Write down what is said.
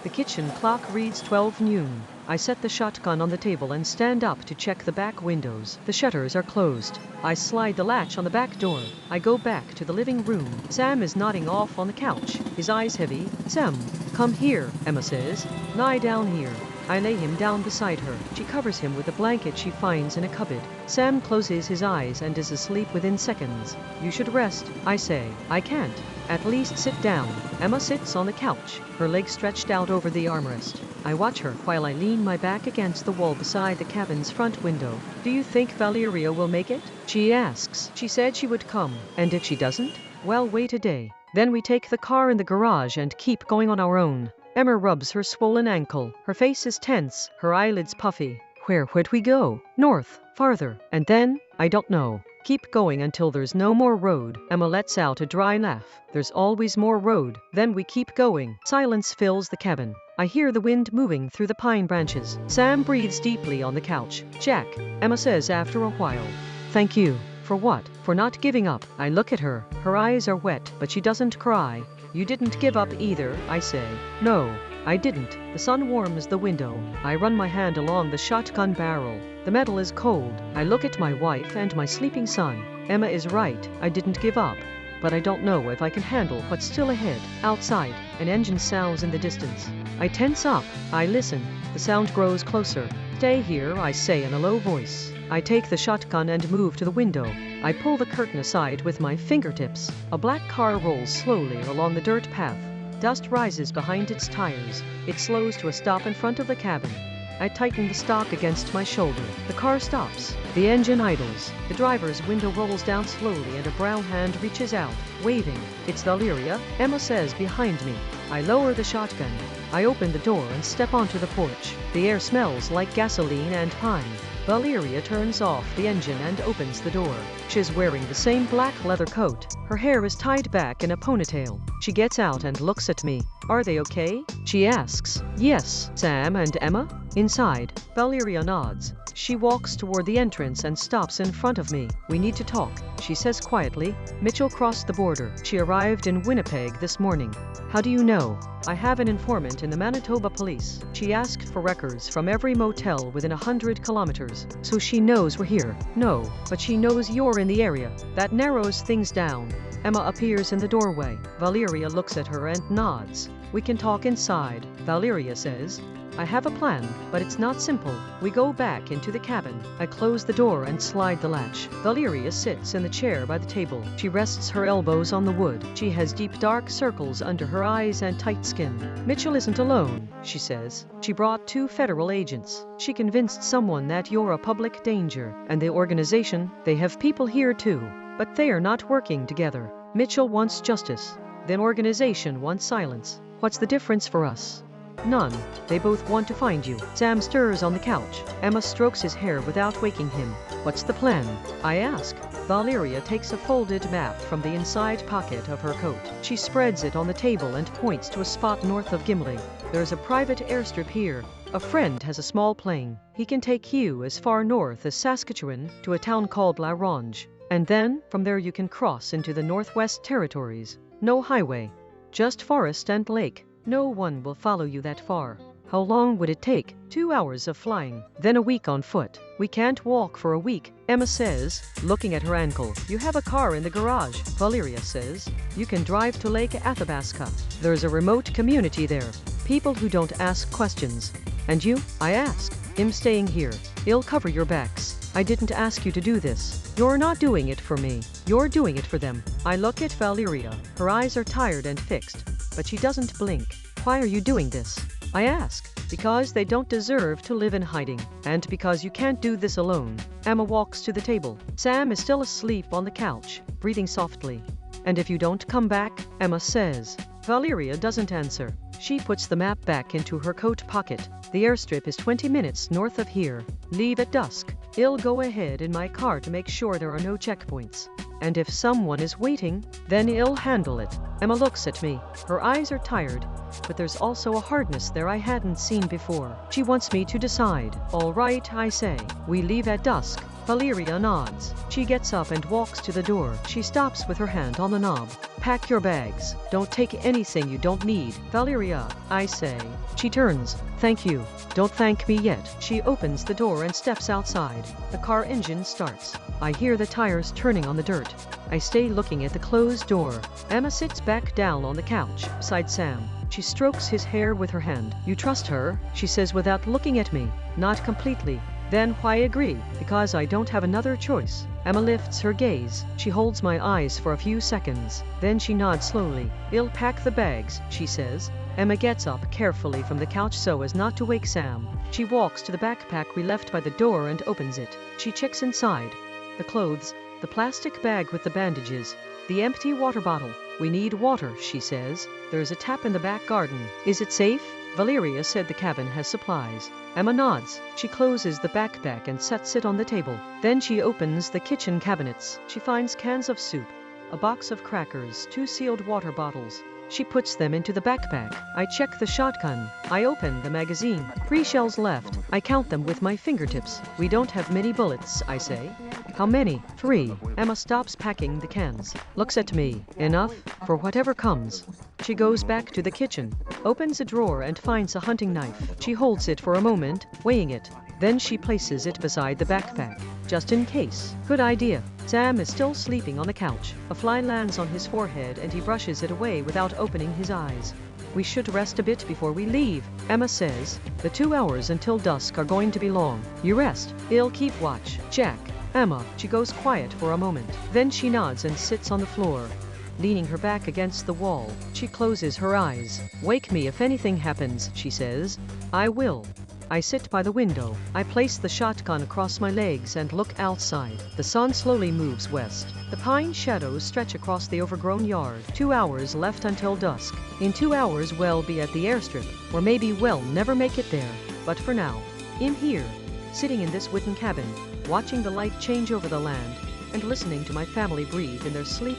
The kitchen clock reads 12 noon. I set the shotgun on the table and stand up to check the back windows. The shutters are closed. I slide the latch on the back door. I go back to the living room. Sam is nodding off on the couch, his eyes heavy. Sam, come here, Emma says. Lie down here. I lay him down beside her. She covers him with a blanket she finds in a cupboard. Sam closes his eyes and is asleep within seconds. You should rest, I say. I can't. At least sit down. Emma sits on the couch, her legs stretched out over the armrest. I watch her while I lean my back against the wall beside the cabin's front window. Do you think Valeria will make it? She asks. She said she would come. And if she doesn't? Well, wait a day. Then we take the car in the garage and keep going on our own. Emma rubs her swollen ankle. Her face is tense, her eyelids puffy. Where would we go? North, farther, and then? I don't know. Keep going until there's no more road. Emma lets out a dry laugh. There's always more road. Then we keep going. Silence fills the cabin. I hear the wind moving through the pine branches. Sam breathes deeply on the couch. Jack, Emma says after a while. Thank you. For what? For not giving up. I look at her. Her eyes are wet, but she doesn't cry. You didn't give up either, I say. No, I didn't. The sun warms the window. I run my hand along the shotgun barrel. The metal is cold. I look at my wife and my sleeping son. Emma is right. I didn't give up. But I don't know if I can handle what's still ahead. Outside, an engine sounds in the distance. I tense up. I listen. The sound grows closer. Stay here, I say in a low voice. I take the shotgun and move to the window. I pull the curtain aside with my fingertips. A black car rolls slowly along the dirt path. Dust rises behind its tires. It slows to a stop in front of the cabin. I tighten the stock against my shoulder. The car stops. The engine idles. The driver's window rolls down slowly and a brown hand reaches out, waving. It's Valeria, Emma says behind me. I lower the shotgun. I open the door and step onto the porch. The air smells like gasoline and pine. Valeria turns off the engine and opens the door. She's wearing the same black leather coat. Her hair is tied back in a ponytail. She gets out and looks at me. Are they okay? She asks. Yes. Sam and Emma? Inside. Valeria nods. She walks toward the entrance and stops in front of me. We need to talk, she says quietly. Mitchell crossed the border. She arrived in Winnipeg this morning. How do you know? I have an informant in the Manitoba police. She asked for records from every motel within 100 kilometers. So she knows we're here. No, but she knows you're in the area. That narrows things down. Emma appears in the doorway. Valeria looks at her and nods. We can talk inside, Valeria says. I have a plan, but it's not simple. We go back into the cabin. I close the door and slide the latch. Valeria sits in the chair by the table. She rests her elbows on the wood. She has deep dark circles under her eyes and tight skin. Mitchell isn't alone, she says. She brought 2 federal agents. She convinced someone that you're a public danger. And the organization, they have people here too. But they are not working together. Mitchell wants justice. The organization wants silence. What's the difference for us? None. They both want to find you. Sam stirs on the couch. Emma strokes his hair without waking him. What's the plan? I ask. Valeria takes a folded map from the inside pocket of her coat. She spreads it on the table and points to a spot north of Gimli. There's a private airstrip here. A friend has a small plane. He can take you as far north as Saskatchewan to a town called La Ronge. And then, from there you can cross into the Northwest Territories. No highway. Just forest and lake. No one will follow you that far. How long would it take? 2 hours of flying, then a week on foot. We can't walk for a week, Emma says, looking at her ankle. You have a car in the garage, Valeria says. You can drive to Lake Athabasca. There's a remote community there. People who don't ask questions. And you? I ask. I'm staying here. I'll cover your backs. I didn't ask you to do this. You're not doing it for me. You're doing it for them. I look at Valeria. Her eyes are tired and fixed. But she doesn't blink. Why are you doing this? I ask. Because they don't deserve to live in hiding. And because you can't do this alone. Emma walks to the table. Sam is still asleep on the couch, breathing softly. And if you don't come back, Emma says. Valeria doesn't answer. She puts the map back into her coat pocket. The airstrip is 20 minutes north of here. Leave at dusk. I'll go ahead in my car to make sure there are no checkpoints. And if someone is waiting, then I'll handle it. Emma looks at me. Her eyes are tired, but there's also a hardness there I hadn't seen before. She wants me to decide. All right, I say. We leave at dusk. Valeria nods. She gets up and walks to the door. She stops with her hand on the knob. Pack your bags. Don't take anything you don't need. Valeria, I say. She turns. Thank you. Don't thank me yet. She opens the door and steps outside. The car engine starts. I hear the tires turning on the dirt. I stay looking at the closed door. Emma sits back down on the couch beside Sam. She strokes his hair with her hand. You trust her? She says without looking at me. Not completely. Then why agree? Because I don't have another choice. Emma lifts her gaze. She holds my eyes for a few seconds. Then she nods slowly. I'll pack the bags, she says. Emma gets up carefully from the couch so as not to wake Sam. She walks to the backpack we left by the door and opens it. She checks inside. The clothes, the plastic bag with the bandages, the empty water bottle. We need water, she says. There's a tap in the back garden. Is it safe? Valeria said the cabin has supplies. Emma nods. She closes the backpack and sets it on the table. Then she opens the kitchen cabinets. She finds cans of soup, a box of crackers, 2 sealed water bottles. She puts them into the backpack. I check the shotgun. I open the magazine. 3 shells left. I count them with my fingertips. We don't have many bullets, I say. How many? 3. Emma stops packing the cans. Looks at me. Enough? For whatever comes. She goes back to the kitchen, opens a drawer and finds a hunting knife. She holds it for a moment, weighing it. Then she places it beside the backpack. Just in case. Good idea. Sam is still sleeping on the couch. A fly lands on his forehead and he brushes it away without opening his eyes. We should rest a bit before we leave, Emma says. The 2 hours until dusk are going to be long. You rest. I'll keep watch. Jack. Emma. She goes quiet for a moment. Then she nods and sits on the floor, leaning her back against the wall. She closes her eyes. Wake me if anything happens, she says. I will. I sit by the window. I place the shotgun across my legs and look outside. The sun slowly moves west. The pine shadows stretch across the overgrown yard. 2 hours left until dusk. In 2 hours we'll be at the airstrip, or maybe we'll never make it there. But for now, I'm here, sitting in this wooden cabin, watching the light change over the land, and listening to my family breathe in their sleep.